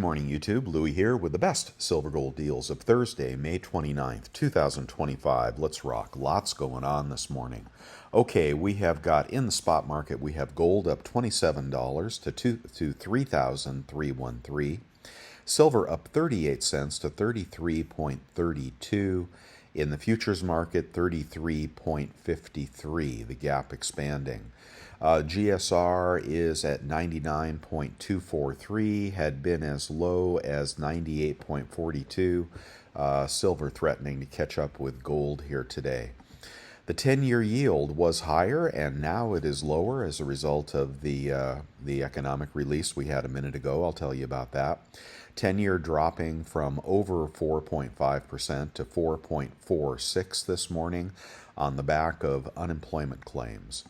morning, YouTube. Louie here with the best silver gold deals of Thursday, May 29th, 2025. Let's rock. Lots going on this morning. Okay, we have got in the spot market, we have gold up $27 to 3,313. Silver up 38 cents to 33.32. In the futures market, 33.53, the gap expanding. GSR is at 99.243, had been as low as 98.42. Silver threatening to catch up with gold here today. The 10-year yield was higher, and now it is lower as a result of the economic release we had a minute ago. I'll tell you about that. 10-year dropping from over 4.5% to 4.46 this morning on the back of unemployment claims.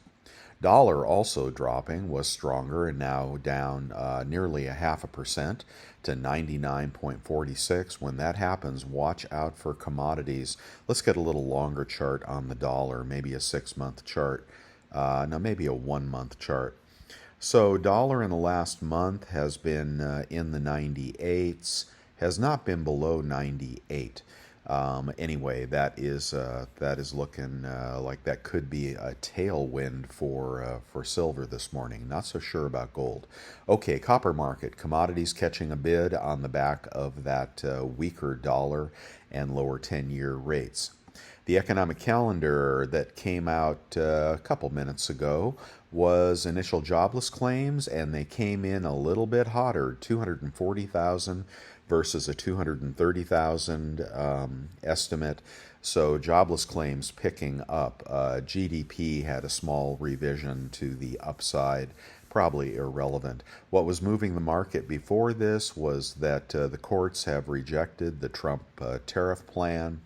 Dollar also dropping, was stronger and now down nearly 0.5% to 99.46. When that happens, watch out for commodities. Let's get a little longer chart on the dollar, maybe a 6-month chart. No, maybe a 1-month chart. So dollar in the last month has been in the 98s, has not been below 98. Anyway, that is looking like that could be a tailwind for silver this morning. Not so sure about gold. Okay, copper market. Commodities catching a bid on the back of that weaker dollar and lower 10-year rates. The economic calendar that came out a couple minutes ago was initial jobless claims, and they came in a little bit hotter, 240,000 versus a 230,000 estimate. So jobless claims picking up. GDP had a small revision to the upside, probably irrelevant. What was moving the market before this was that the courts have rejected the Trump tariff plan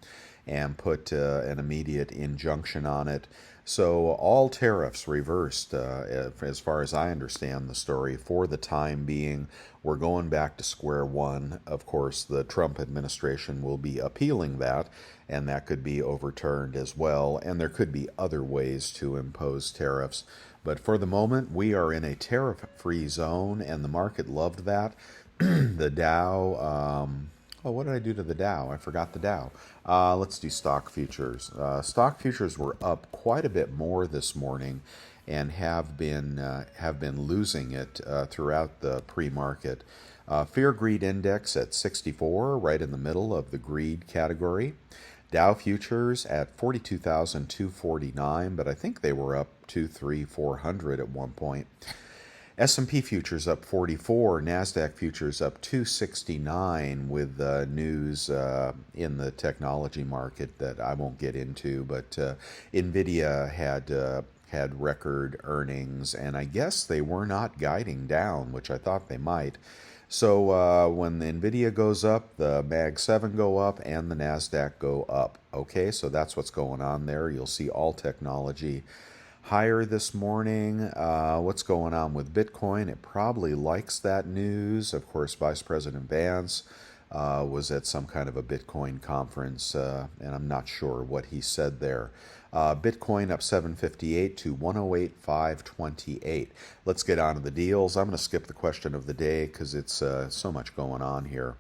and put an immediate injunction on it. So all tariffs reversed, as far as I understand the story, for the time being. We're going back to square one. Of course, the Trump administration will be appealing that, and that could be overturned as well. And there could be other ways to impose tariffs. But for the moment, we are in a tariff-free zone, and the market loved that. The Dow... Oh, what did I do to the Dow? I forgot the Dow. Let's do stock futures. Stock futures were up quite a bit more this morning, and have been losing it throughout the pre-market. Fear Greed Index at 64, right in the middle of the greed category. Dow futures at 42,249, but I think they were up 400 at one point. S&P futures up 44, NASDAQ futures up 269 with news in the technology market that I won't get into, but NVIDIA had record earnings, and I guess they were not guiding down, which I thought they might. So when the NVIDIA goes up, the Mag 7 go up, and the NASDAQ go up. Okay, so that's what's going on there. You'll see all technology higher this morning. What's going on with Bitcoin? It probably likes that news. Of course, Vice President Vance was at some kind of a Bitcoin conference, and I'm not sure what he said there. Bitcoin up 758 to 108,528. Let's get on to the deals. I'm going to skip the question of the day because it's so much going on here.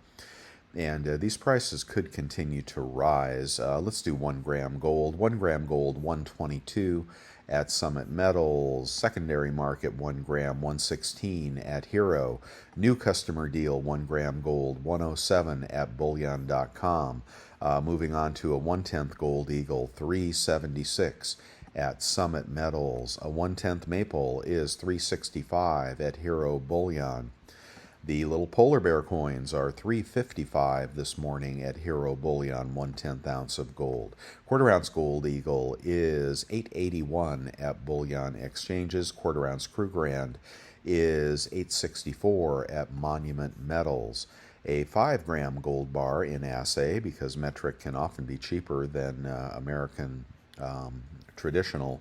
And these prices could continue to rise. Let's do 1 gram gold. 1 gram gold, 122 at Summit Metals. Secondary market, 1 gram, 116 at Hero. New customer deal, 1 gram gold, 107 at bullion.com. Moving on to a 1/10 Gold Eagle, 376 at Summit Metals. A 1/10 Maple is 365 at Hero Bullion. The little polar bear coins are $3.55 this morning at Hero Bullion, 1/10 ounce of gold. Quarter ounce Gold Eagle is $8.81 at Bullion Exchanges. Quarter ounce Krugerrand is $8.64 at Monument Metals. A 5 gram gold bar in assay, because metric can often be cheaper than American traditional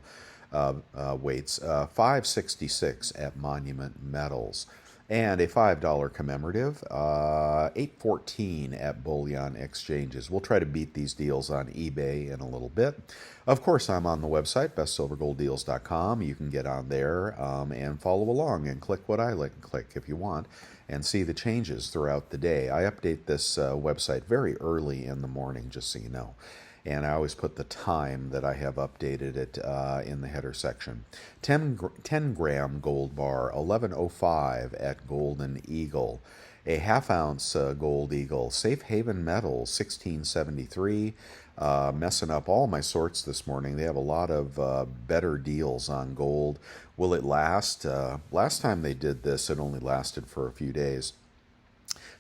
weights. $5.66 at Monument Metals. And a $5 commemorative, $8.14 at Bullion Exchanges. We'll try to beat these deals on eBay in a little bit. Of course, I'm on the website, bestsilvergolddeals.com. You can get on there and follow along and click what I click if you want. and see the changes throughout the day. I update this website very early in the morning, just so you know. And I always put the time that I have updated it in the header section. 10 gram gold bar, 1105 at Golden Eagle. A half ounce Gold Eagle, Safe Haven Metals, 1673. Messing up all my sorts this morning. They have a lot of better deals on gold. Will it last? Last time they did this, it only lasted for a few days.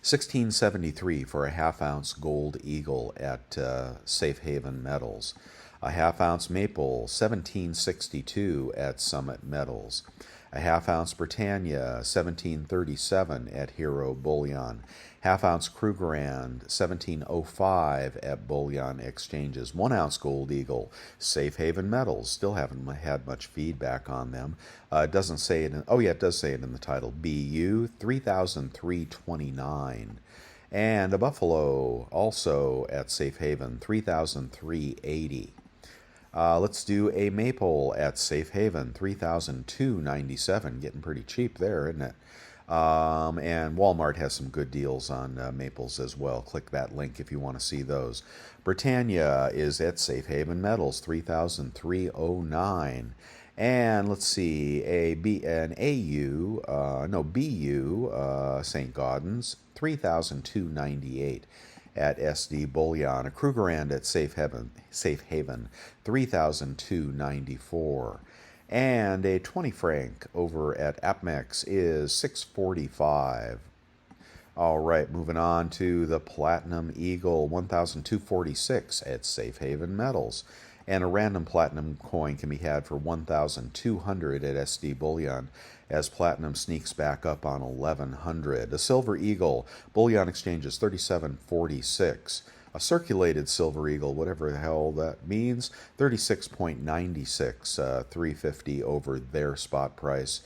1673 for a half ounce Gold Eagle at Safe Haven Metals. A half ounce maple, 1762 at Summit Metals. A half ounce Britannia, 1737 at Hero Bullion. Half ounce Krugerrand, 1705 at Bullion Exchanges. 1 ounce Gold Eagle, Safe Haven Metals. Still haven't had much feedback on them. It doesn't say it in, oh yeah, it does say it in the title. BU, 3,329. And a Buffalo, also at Safe Haven, 3,380. Let's do a maple at Safe Haven, 3,297. Getting pretty cheap there, isn't it? And Walmart has some good deals on maples as well. Click that link if you want to see those. Britannia is at Safe Haven Metals, 3,309. And let's see, BU, St. Gaudens, 3,298 at SD Bullion. A Krugerrand at Safe Haven, 3,294. And a 20 franc over at Apmex is 645. All right, moving on to the Platinum Eagle, 1,246 at Safe Haven Metals. And a random platinum coin can be had for 1,200 at SD Bullion as platinum sneaks back up on 1,100. A Silver Eagle, Bullion Exchanges, 3746. A circulated Silver Eagle, whatever the hell that means, 36.96, 350 over their spot price,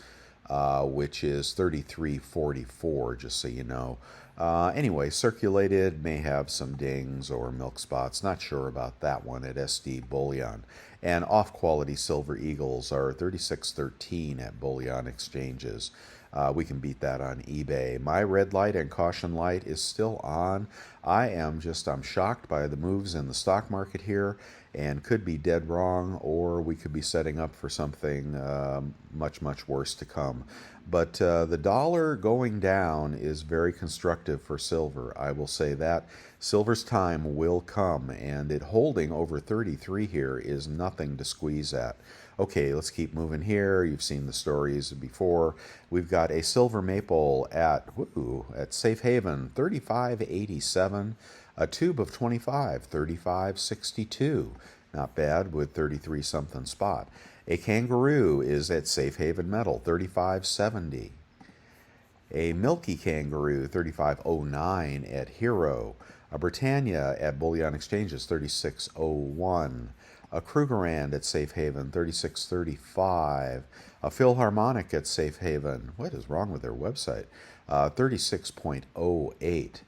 which is 33.44, just so you know. Anyway, circulated may have some dings or milk spots. Not sure about that one at SD Bullion. And off-quality Silver Eagles are 36.13 at Bullion Exchanges. We can beat that on eBay. My red light and caution light is still on. I'm shocked by the moves in the stock market here and could be dead wrong, or we could be setting up for something much, much worse to come. But the dollar going down is very constructive for silver. I will say that. Silver's time will come, and it holding over 33 here is nothing to squeeze at. Okay, let's keep moving here. You've seen the stories before. We've got a silver maple at Safe Haven, 35.87. A tube of 25, 35.62. Not bad with 33 something spot. A kangaroo is at Safe Haven Metal, 35.70. A milky kangaroo, 35.09 at Hero. A Britannia at Bullion Exchanges, 36.01. A Krugerrand at Safe Haven, 36.35. A Philharmonic at Safe Haven, what is wrong with their website? 36.08.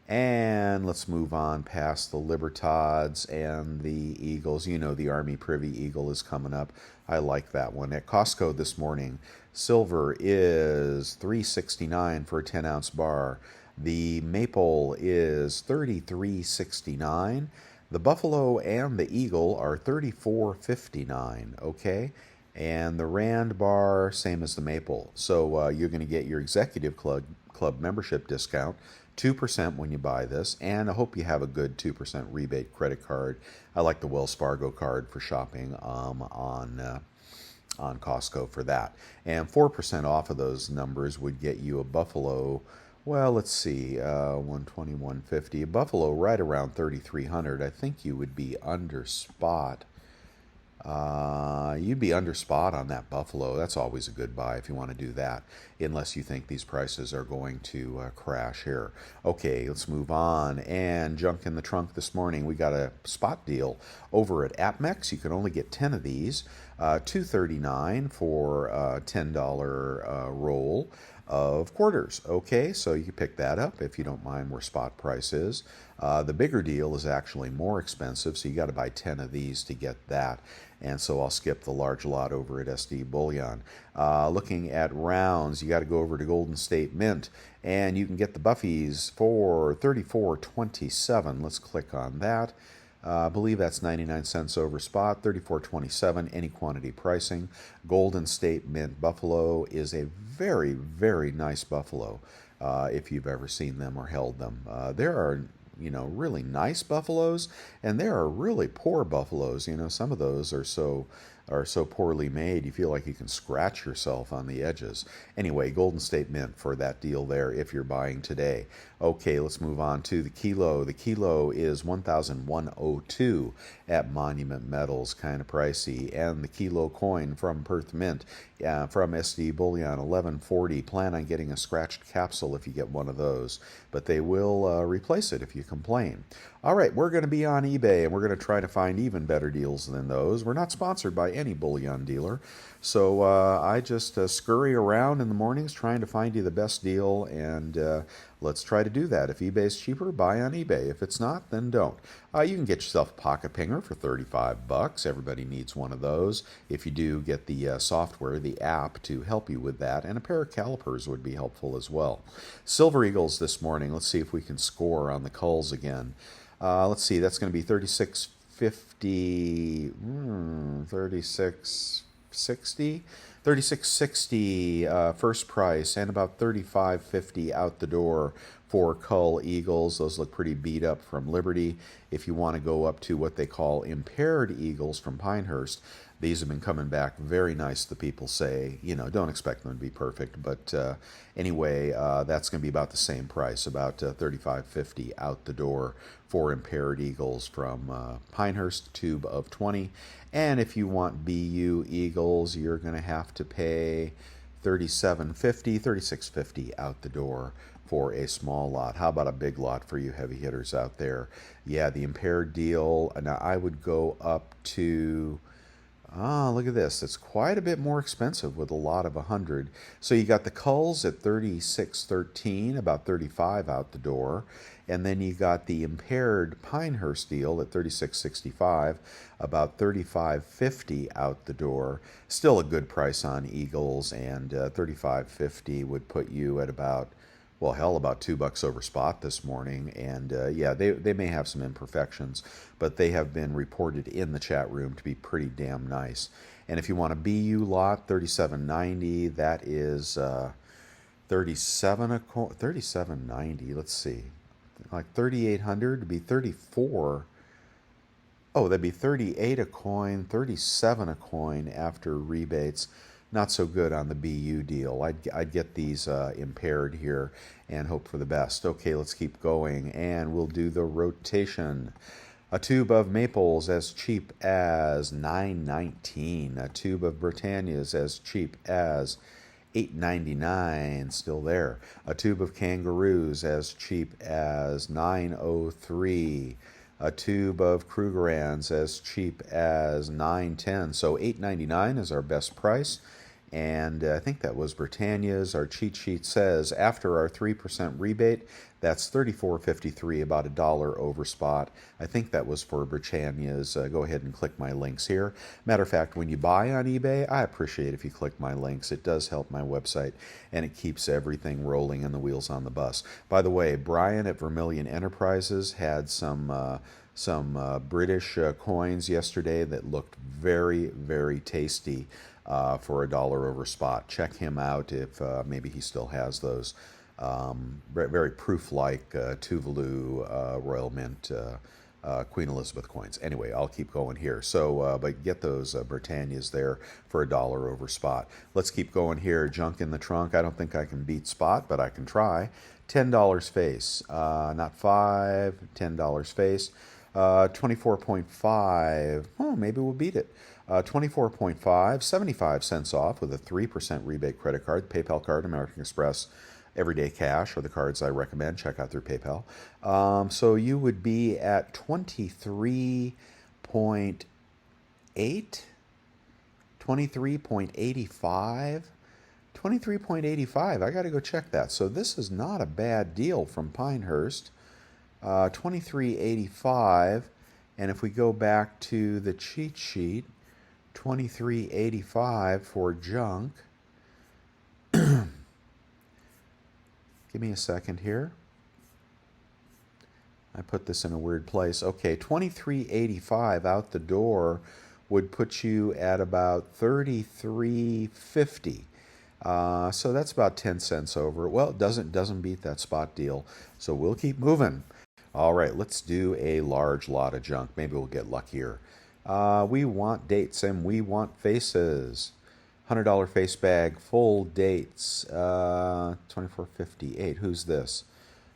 And let's move on past the Libertads and the Eagles. You know the Army Privy Eagle is coming up. I like that one. At Costco this morning, silver is $3.69 for a 10-ounce bar. The maple is $33.69. The Buffalo and the Eagle are $34.59, okay? And the Rand bar, same as the maple. So you're going to get your Executive Club membership discount, 2% when you buy this, and I hope you have a good 2% rebate credit card. I like the Wells Fargo card for shopping on Costco for that. And 4% off of those numbers would get you a Buffalo. Well, let's see, 120, 150. A Buffalo right around 3,300. I think you would be under spot. You'd be under spot on that Buffalo. That's always a good buy if you want to do that, unless you think these prices are going to crash here. Okay, let's move on. And junk in the trunk this morning. We got a spot deal over at Apmex. You can only get 10 of these. $2.39 for a $10 roll. of quarters. Okay, so you can pick that up if you don't mind where spot price is. The bigger deal is actually more expensive, so you got to buy 10 of these to get that. And so I'll skip the large lot over at SD Bullion. Looking at rounds, you got to go over to Golden State Mint, and you can get the Buffies for $34.27. Let's click on that. I believe that's 99 cents over spot, 34.27, any quantity pricing. Golden State Mint Buffalo is a very, very nice buffalo, if you've ever seen them or held them. There are, really nice buffaloes, and there are really poor buffaloes. Some of those are so poorly made, you feel like you can scratch yourself on the edges. Anyway, Golden State Mint for that deal there if you're buying today. Okay, let's move on to the kilo. The kilo is 1,102 at Monument Metals, kind of pricey. And the kilo coin from Perth Mint, from SD Bullion, 1140. Plan on getting a scratched capsule if you get one of those, but they will replace it if you complain. All right, we're going to be on eBay, and we're going to try to find even better deals than those. We're not sponsored by any bullion dealer, so I just scurry around in the mornings trying to find you the best deal, and let's try to do that. If eBay's cheaper, buy on eBay. If it's not, then don't. You can get yourself a pocket pinger for $35. Everybody needs one of those. If you do, get the software, the app, to help you with that, and a pair of calipers would be helpful as well. Silver Eagles this morning. Let's see if we can score on the culls again. Let's see, that's going to be 36.50, 36.60, 36.60 first price, and about 35.50 out the door for Cull Eagles. Those look pretty beat up from Liberty. If you want to go up to what they call impaired Eagles from Pinehurst, these have been coming back very nice, the people say. Don't expect them to be perfect, but anyway, that's going to be about the same price, about $35.50 out the door for impaired Eagles from Pinehurst, tube of 20. And if you want BU Eagles, you're going to have to pay $37.50, $36.50 out the door for a small lot. How about a big lot for you heavy hitters out there? Yeah, the impaired deal. Now, I would go up to... look at this. It's quite a bit more expensive with a lot of 100. So you got the culls at $36.13, about $35 out the door. And then you got the impaired Pinehurst deal at $36.65, about $35.50 out the door. Still a good price on Eagles, and $35.50 would put you at about... well, hell, about $2 over spot this morning. And yeah, they may have some imperfections, but they have been reported in the chat room to be pretty damn nice. And if you want a BU lot, $37.90, that is $37.90. Let's see, like $3,800 to be 34. Oh, that'd be 38 a coin, 37 a coin after rebates. Not so good on the BU deal. I'd get these impaired here and hope for the best. Okay, let's keep going, and we'll do the rotation. A tube of Maples as cheap as $9.19. A tube of Britannias as cheap as $8.99, still there. A tube of Kangaroos as cheap as $9.03. A tube of Krugerrands as cheap as $9.10. So $8.99 is our best price. And I think that was Britannia's. Our cheat sheet says after our 3% rebate, that's $34.53, about $1 over spot. I think that was for Britannia's. Go ahead and click my links here. Matter of fact, when you buy on eBay, I appreciate if you click my links. It does help my website, and it keeps everything rolling and the wheels on the bus. By the way, Brian at Vermilion Enterprises had some British coins yesterday that looked very, very tasty. For $1 over spot. Check him out if maybe he still has those. Very proof-like Tuvalu, Royal Mint, Queen Elizabeth coins. Anyway, I'll keep going here. So, but get those Britannias there for $1 over spot. Let's keep going here. Junk in the trunk. I don't think I can beat spot, but I can try. $10 face. Not $5. $10 face. 24.5. Oh, maybe we'll beat it. 24.5, 75 cents off with a 3% rebate credit card, PayPal card, American Express, Everyday Cash are the cards I recommend. Check out their PayPal. So you would be at 23.8, 23.85. 23.85. I got to go check that. So this is not a bad deal from Pinehurst. 23.85. And if we go back to the cheat sheet, 23.85 for junk. Give me a second here. I put this in a weird place. Okay, 23.85 out the door would put you at about 33.50. So that's about 10 cents over. Well, it doesn't beat that spot deal. So we'll keep moving. All right, let's do a large lot of junk. Maybe we'll get luckier. We want dates and we want faces. $100 face bag, full dates. 24.58. Who's this?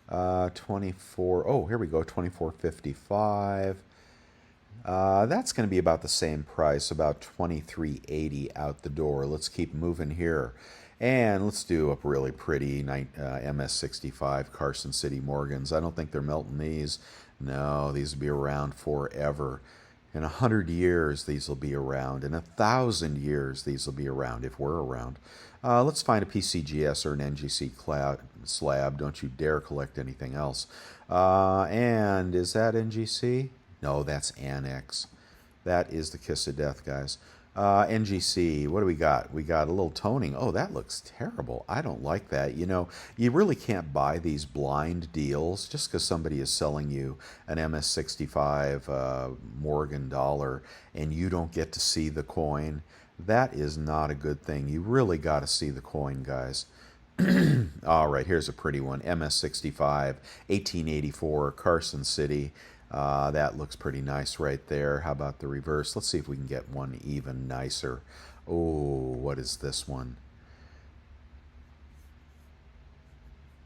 24. Oh, here we go. 24.55. That's going to be about the same price, about 23.80 out the door. Let's keep moving here. And let's do a really pretty MS65 Carson City Morgans. I don't think they're melting these. No, these will be around forever. In 100 years, these will be around. In 1,000 years, these will be around if we're around. Let's find a PCGS or an NGC slab. Don't you dare collect anything else. And is that NGC? No, that's Annex. That is the kiss of death, guys. NGC, what do we got? We got a little toning. Oh, that looks terrible. I don't like that. You know, you really can't buy these blind deals just because somebody is selling you an MS65 Morgan dollar and you don't get to see the coin. That is not a good thing. You really got to see the coin, guys. All right, here's a pretty one. MS65, 1884, Carson City. That looks pretty nice right there. How about the reverse? Let's see if we can get one even nicer. Oh, what is this one?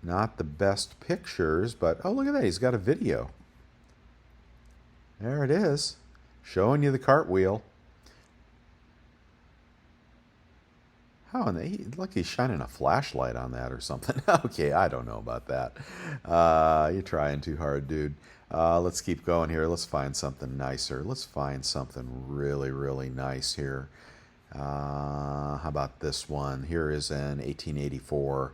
Not the best pictures, but oh, look at that. He's got a video. There it is, showing you the cartwheel. How in the, look, he's shining a flashlight on that or something. Okay, I don't know about that. You're trying too hard, dude. Let's keep going here. Let's find something nicer. Let's find something really, really nice here. How about this one? Here is an 1884.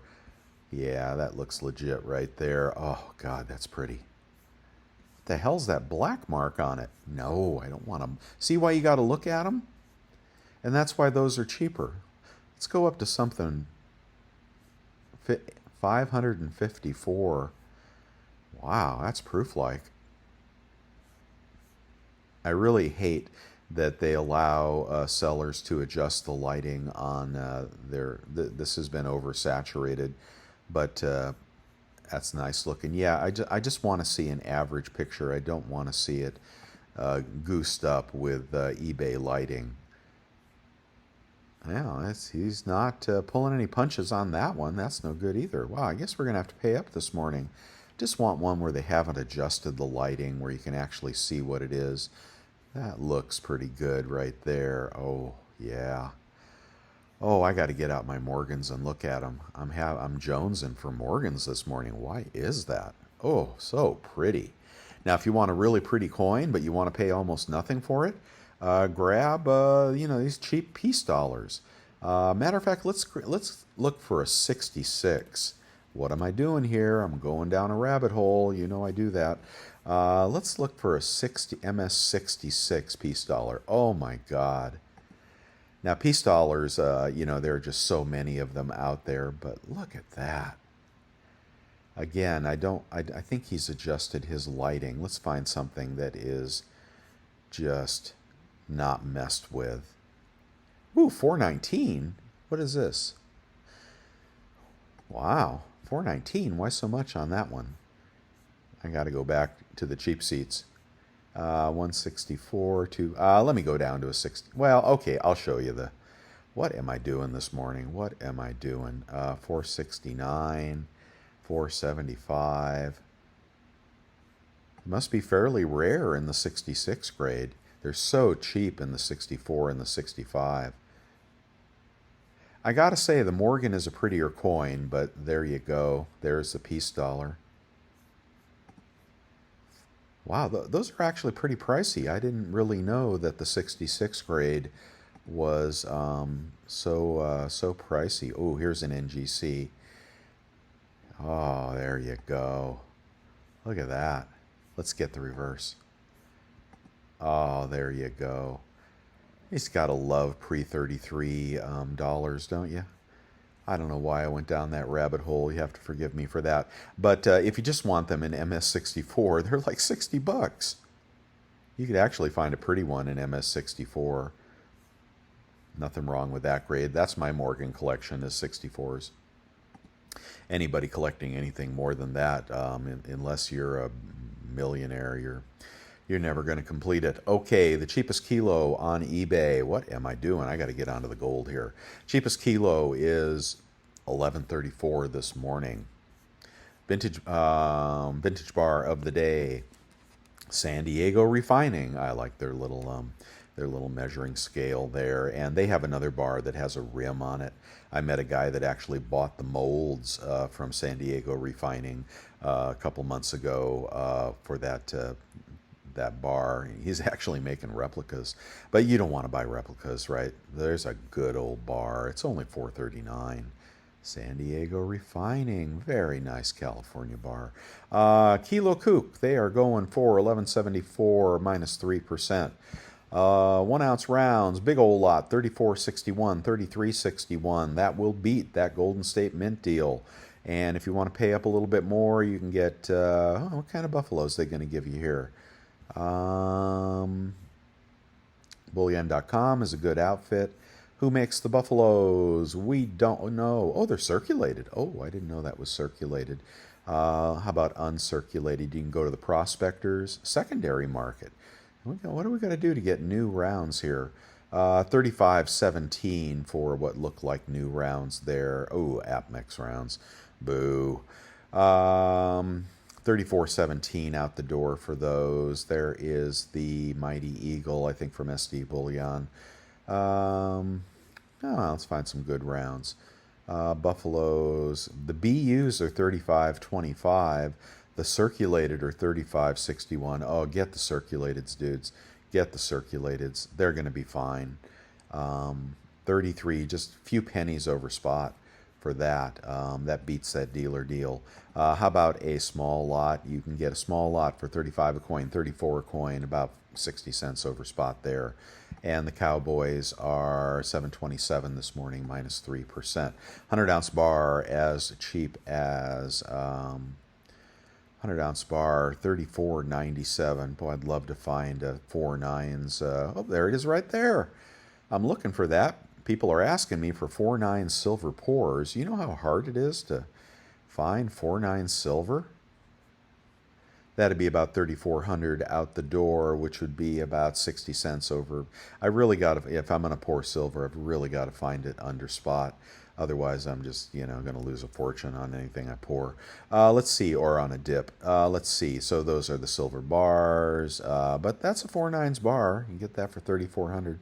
Yeah, that looks legit right there. Oh, God, that's pretty. What the hell's that black mark on it? No, I don't want them. See why you got to look at them? And that's why those are cheaper. Let's go up to something 554. Wow, that's proof-like. I really hate that they allow sellers to adjust the lighting on this has been oversaturated, but that's nice looking. Yeah, I just want to see an average picture. I don't want to see it goosed up with eBay lighting. Yeah, he's not pulling any punches on that one. That's no good either. Wow, I guess we're going to have to pay up this morning. Just want one where they haven't adjusted the lighting, where you can actually see what it is. That looks pretty good right there. Oh, yeah. Oh, I got to get out my Morgans and look at them. I'm jonesing for Morgans this morning. Why is that? Oh, so pretty. Now, if you want a really pretty coin, but you want to pay almost nothing for it, grab these cheap peace dollars. Matter of fact, let's look for a 66. What am I doing here? I'm going down a rabbit hole. You know I do that. Let's look for a MS66 peace dollar. Oh my God. Now peace dollars, there are just so many of them out there, but look at that. Again, I think he's adjusted his lighting. Let's find something that is just not messed with. Ooh, 419. What is this? Wow, 419. Why so much on that one? I got to go back to the cheap seats. 164 to let me go down to a 60. Well, okay, I'll show you the. What am I doing this morning? What am I doing? 469, 475. It must be fairly rare in the 66 grade. They're so cheap in the 64 and the 65. I gotta say, the Morgan is a prettier coin, but there you go. There's the peace dollar. Wow, those are actually pretty pricey. I didn't really know that the 66 grade was so pricey. Oh, here's an NGC. Oh, there you go. Look at that. Let's get the reverse. Oh, there you go. He's got to love pre-33 dollars, don't you? I don't know why I went down that rabbit hole. You have to forgive me for that. But if you just want them in MS64, they're like 60 bucks. You could actually find a pretty one in MS64. Nothing wrong with that grade. That's my Morgan collection is 64s. Anybody collecting anything more than that, unless you're a millionaire, you're never going to complete it. Okay, the cheapest kilo on eBay. What am I doing? I got to get onto the gold here. Cheapest kilo is 11.34 this morning. Vintage bar of the day. San Diego Refining. I like their little measuring scale there, and they have another bar that has a rim on it. I met a guy that actually bought the molds from San Diego Refining a couple months ago for that bar. He's actually making replicas, but you don't want to buy replicas, right? There's a good old bar. It's only $4.39. San Diego Refining, very nice California bar. Kilo Kook, they are going for 11.74 minus 3%. 1 ounce rounds, big old lot, 34.61, 33.61. That will beat that Golden State Mint deal. And if you want to pay up a little bit more, you can get, what kind of buffaloes are they going to give you here? Bullion.com is a good outfit. Who makes the buffaloes? We don't know. Oh, they're circulated. Oh, I didn't know that was circulated. How about uncirculated? You can go to the prospectors secondary market. What do we got to do to get new rounds here? 35.17 for what look like new rounds there. Oh, AppMex rounds. Boo. 34.17 out the door for those. There is the Mighty Eagle, I think, from SD Bullion. Let's find some good rounds. Buffaloes. The BUs are 35.25. The circulated are 35.61. Oh, get the circulateds, dudes. Get the circulateds. They're going to be fine. 33, just a few pennies over spot for that. That beats that dealer deal. How about a small lot? You can get a small lot for 35 a coin, 34 a coin, about 60 cents over spot there. And the Cowboys are 7.27 this morning, minus 3%. 100-ounce bar as cheap as 100-ounce bar, 34.97. Boy, I'd love to find 4.9s. Oh, there it is right there. I'm looking for that. People are asking me for 4.9 silver pours. You know how hard it is to find 4.9 silver? That'd be about 3,400 out the door, which would be about 60 cents over. I really got to, if I'm going to pour silver, I've really got to find it under spot. Otherwise, I'm just, going to lose a fortune on anything I pour. Let's see, or on a dip. Let's see. So those are the silver bars, but that's a 4.9s bar. You get that for 3,400.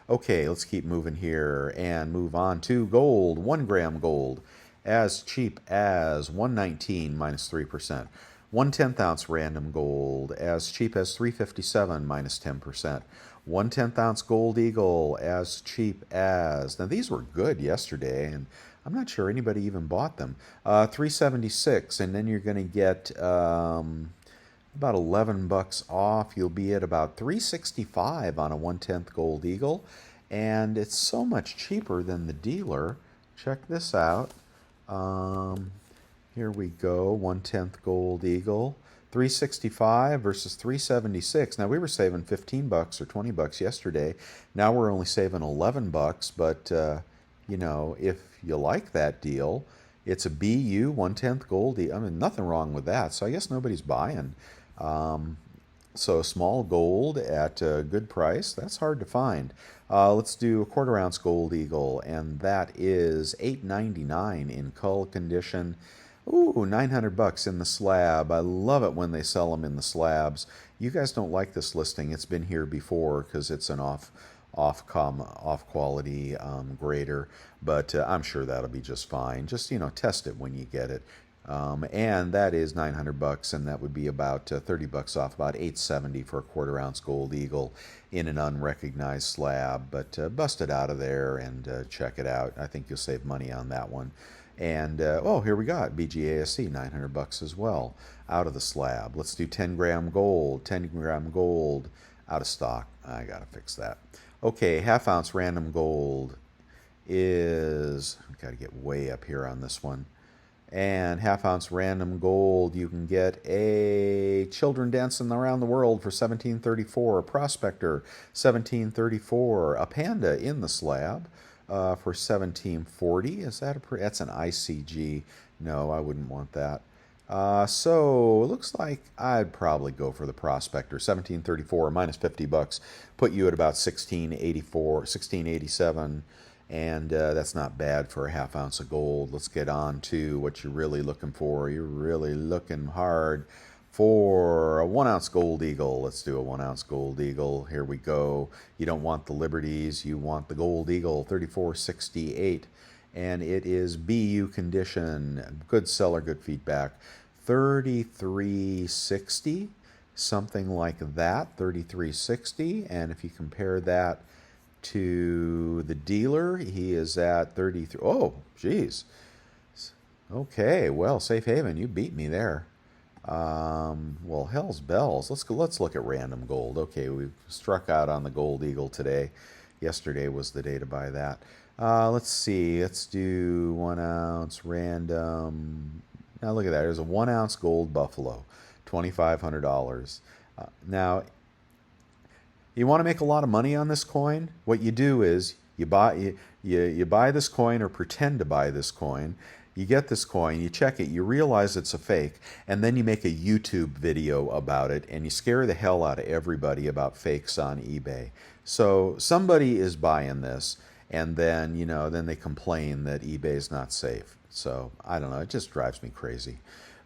Okay, let's keep moving here and move on to gold. 1 gram gold, as cheap as 119 minus 3%. 1/10 ounce random gold, as cheap as 357 minus 10%. 1/10 ounce gold eagle, as cheap as, now these were good yesterday, and I'm not sure anybody even bought them. 376, and then you're going to get about 11 bucks off. You'll be at about 365 on a 1/10 gold eagle, and it's so much cheaper than the dealer. Check this out. Here we go, 1/10 gold eagle, 365 versus 376. Now we were saving 15 bucks or 20 bucks yesterday. Now we're only saving 11 bucks, but if you like that deal, it's a BU 1/10 gold. I mean, nothing wrong with that. So I guess nobody's buying. So small gold at a good price, that's hard to find. Let's do a 1/4 ounce gold eagle, and that is $8.99 in cull condition. Ooh, 900 bucks in the slab. I love it when they sell them in the slabs. You guys don't like this listing. It's been here before because it's an off quality grader, but I'm sure that'll be just fine. Just test it when you get it. And that is 900 bucks, and that would be about 30 bucks off, about 870 for a quarter ounce gold eagle in an unrecognized slab. But bust it out of there and check it out. I think you'll save money on that one. And oh, here we got BGASC, 900 bucks as well, out of the slab. Let's do 10 gram gold. 10 gram gold out of stock. I gotta fix that. Okay, half ounce random gold is, got to get way up here on this one. And half ounce random gold, you can get a Children Dancing Around the World for 1734, a Prospector 1734, a Panda in the slab for 1740. Is that that's an ICG? No, I wouldn't want that. So it looks like I'd probably go for the Prospector 1734 minus 50 bucks, put you at about 1684, 1687. And that's not bad for a half ounce of gold. Let's get on to what you're really looking for. You're really looking hard for a 1 ounce gold eagle. Let's do a 1 ounce gold eagle. Here we go. You don't want the Liberties. You want the gold eagle, 3468. And it is BU condition. Good seller, good feedback. 3360, something like that. 3360. And if you compare that to the dealer, he is at 33. Oh, geez. Okay, well, Safe Haven, you beat me there. Well, hell's bells. Let's look at random gold. Okay, we've struck out on the gold eagle today. Yesterday was the day to buy that. Let's see. Let's do 1 ounce random. Now look at that. There's a 1 ounce gold buffalo, $2,500. Now, you want to make a lot of money on this coin? What you do is you buy this coin or pretend to buy this coin. You get this coin, you check it, you realize it's a fake, and then you make a YouTube video about it, and you scare the hell out of everybody about fakes on eBay. So somebody is buying this, and then then they complain that eBay is not safe. So I don't know, it just drives me crazy.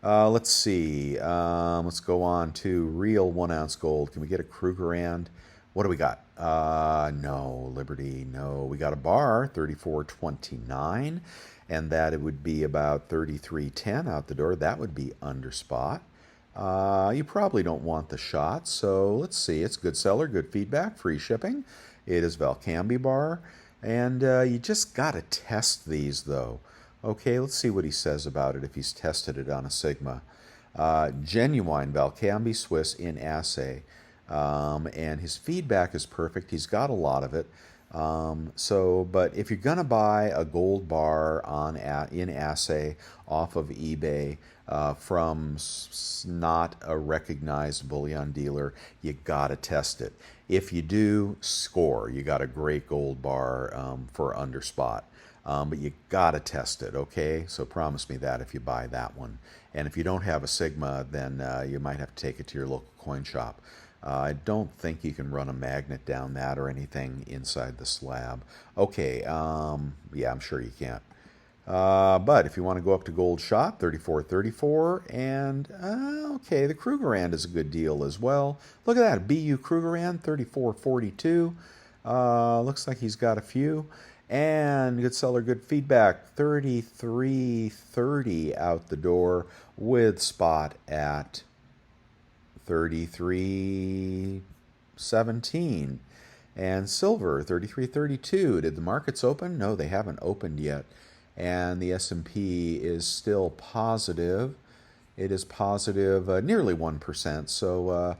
Let's see. Let's go on to real 1 ounce gold. Can we get a Krugerrand? What do we got? No, Liberty, no. We got a bar, 34.29, and that it would be about 33.10 out the door. That would be under spot. You probably don't want the shot, so let's see. It's good seller, good feedback, free shipping. It is Valcambi bar, and you just got to test these, though. Okay, let's see what he says about it if he's tested it on a Sigma. Genuine Valcambi Swiss in assay. And his feedback is perfect. He's got a lot of it. But if you're going to buy a gold bar in assay off of eBay from not a recognized bullion dealer, you got to test it. If you do, score. You got a great gold bar for under spot. But you got to test it, okay? So promise me that if you buy that one. And if you don't have a Sigma, then you might have to take it to your local coin shop. I don't think you can run a magnet down that or anything inside the slab. Okay, yeah, I'm sure you can't. But if you want to go up to Gold Shop, 34.34, and okay, the Krugerrand is a good deal as well. Look at that, BU Krugerrand, 34.42. Looks like he's got a few. And good seller, good feedback, 33.30 out the door with spot at 33.17. And silver, 33.32. Did the markets open? No, they haven't opened yet. And the S&P is still positive. It is positive nearly 1%. So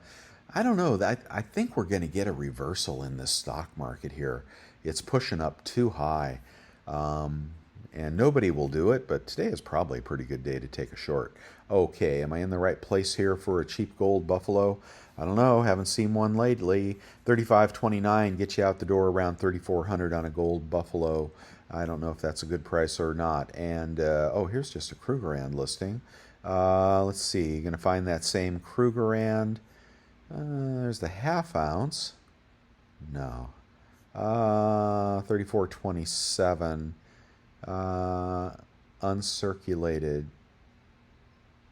I don't know. I think we're going to get a reversal in this stock market here. It's pushing up too high. And nobody will do it, but today is probably a pretty good day to take a short. Okay, am I in the right place here for a cheap gold buffalo? I don't know, haven't seen one lately. 35.29 gets you out the door around 3,400 on a gold buffalo. I don't know if that's a good price or not. And, oh, here's just a Krugerrand listing. Let's see, you're going to find that same Krugerrand. There's the half ounce. No. 34.27. Uncirculated.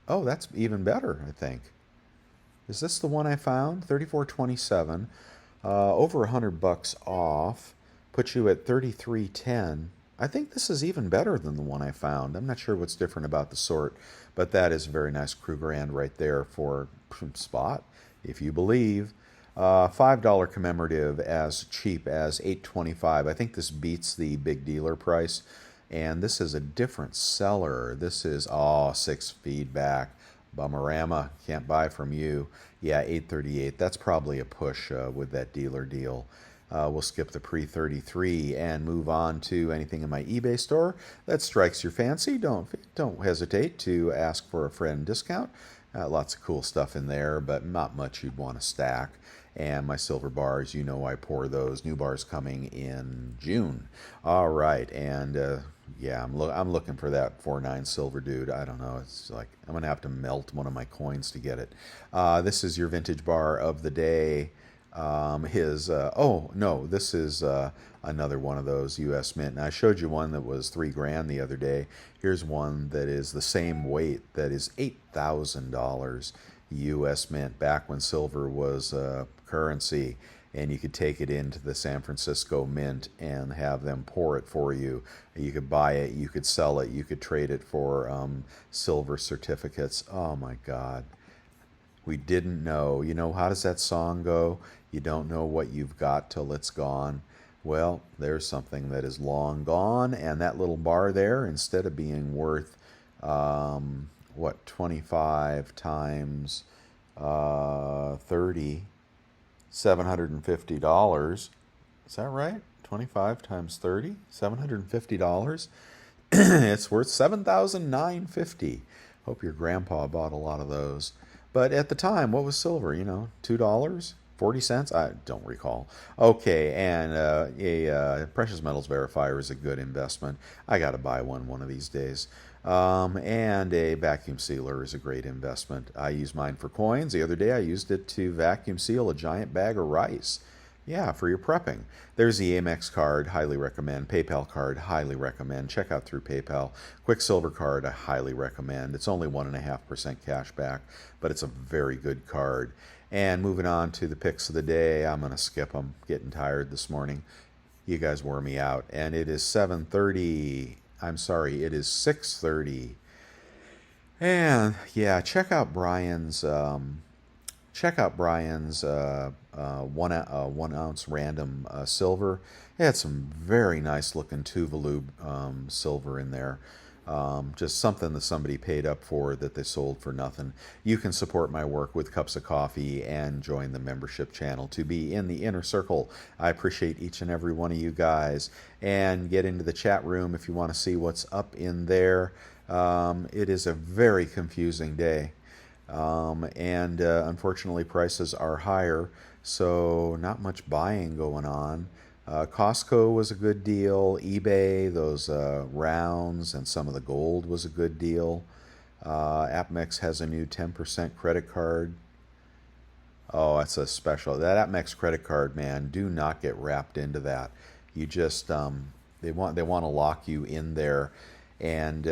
Oh, that's even better, I think. Is this the one I found? 34.27. Over $100 off. Puts you at 33.10. I think this is even better than the one I found. I'm not sure what's different about the sort, but that is a very nice Krugerrand right there for spot, if you believe. $5 commemorative as cheap as $8.25. I think this beats the big dealer price. And this is a different seller. This is, oh, 6 feedback. Bummerama, can't buy from you. Yeah, 838. That's probably a push with that dealer deal. We'll skip the pre-33 and move on to anything in my eBay store that strikes your fancy. Don't hesitate to ask for a friend discount. Lots of cool stuff in there, but not much you'd want to stack. And my silver bars, you know I pour those. New bars coming in June. All right, and yeah, I'm looking for that 4.9 silver dude. I don't know. It's like I'm gonna have to melt one of my coins to get it. This is your vintage bar of the day. Oh no, this is another one of those U.S. Mint. And I showed you one that was $3,000 the other day. Here's one that is the same weight. That is $8,000 U.S. Mint. Back when silver was currency, and you could take it into the San Francisco Mint and have them pour it for you. You could buy it, you could sell it, you could trade it for silver certificates. Oh my God. We didn't know. You know, how does that song go? You don't know what you've got till it's gone. Well, there's something that is long gone, and that little bar there, instead of being worth, 25 times 30, $750. Is that right? 25 times 30, $750. It's worth $7,950. Hope your grandpa bought a lot of those. But at the time, what was silver? You know, $2, 40 cents? I don't recall. Okay, and a precious metals verifier is a good investment. I got to buy one of these days. And a vacuum sealer is a great investment. I use mine for coins. The other day I used it to vacuum seal a giant bag of rice. Yeah, for your prepping. There's the Amex card, highly recommend. PayPal card, highly recommend. Check out through PayPal. Quicksilver card, I highly recommend. It's only 1.5% cash back, but it's a very good card. And moving on to the picks of the day, I'm going to skip them. Getting tired this morning. You guys wore me out. And it is 7:30. I'm sorry, it is 6:30. And yeah, check out Brian's 1 ounce random silver. It had some very nice looking Tuvalu silver in there. Just something that somebody paid up for that they sold for nothing. You can support my work with cups of coffee and join the membership channel to be in the inner circle. I appreciate each and every one of you guys. And get into the chat room if you want to see what's up in there. It is a very confusing day. And unfortunately prices are higher, so not much buying going on. Costco was a good deal. eBay, those rounds and some of the gold was a good deal. AppMex has a new 10% credit card. Oh, that's a special. That AppMex credit card, man, do not get wrapped into that. You just they want to lock you in there, and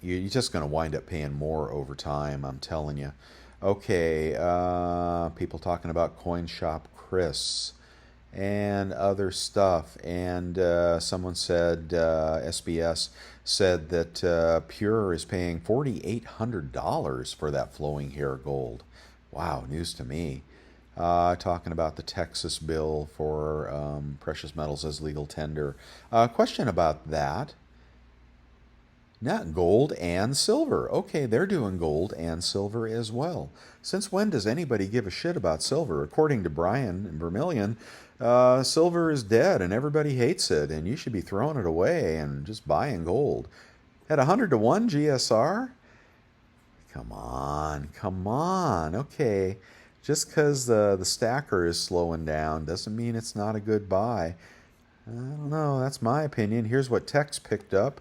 you're just going to wind up paying more over time, I'm telling you. Okay, people talking about Coin Shop Chris and other stuff. And someone said, SBS said that Pure is paying $4,800 for that flowing hair gold. Wow, news to me. Talking about the Texas bill for precious metals as legal tender. Question about that. Not gold and silver. Okay, they're doing gold and silver as well. Since when does anybody give a shit about silver? According to Brian and Vermillion, silver is dead and everybody hates it, and you should be throwing it away and just buying gold. At 100-to-1 GSR? Come on. Okay, just because the stacker is slowing down doesn't mean it's not a good buy. I don't know, that's my opinion. Here's what Tex picked up.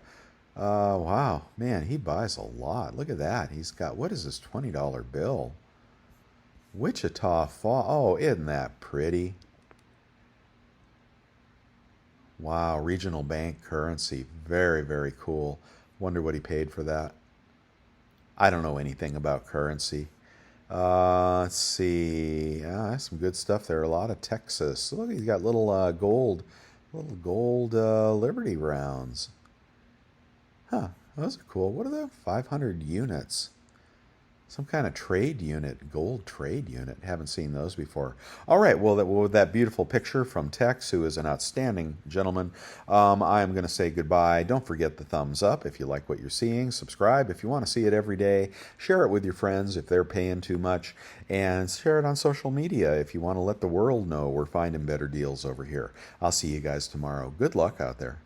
Wow, man, he buys a lot. Look at that. He's got, what is this $20 bill? Wichita Fall. Oh, isn't that pretty? Wow, regional bank currency. Very, very cool. Wonder what he paid for that. I don't know anything about currency. Let's see. That's some good stuff there. A lot of Texas. Look, he's got little gold Little gold Liberty rounds. Huh, those are cool. What are they? 500 units. Some kind of trade unit, gold trade unit. Haven't seen those before. All right, well, with that beautiful picture from Tex, who is an outstanding gentleman, I am going to say goodbye. Don't forget the thumbs up if you like what you're seeing. Subscribe if you want to see it every day. Share it with your friends if they're paying too much. And share it on social media if you want to let the world know we're finding better deals over here. I'll see you guys tomorrow. Good luck out there.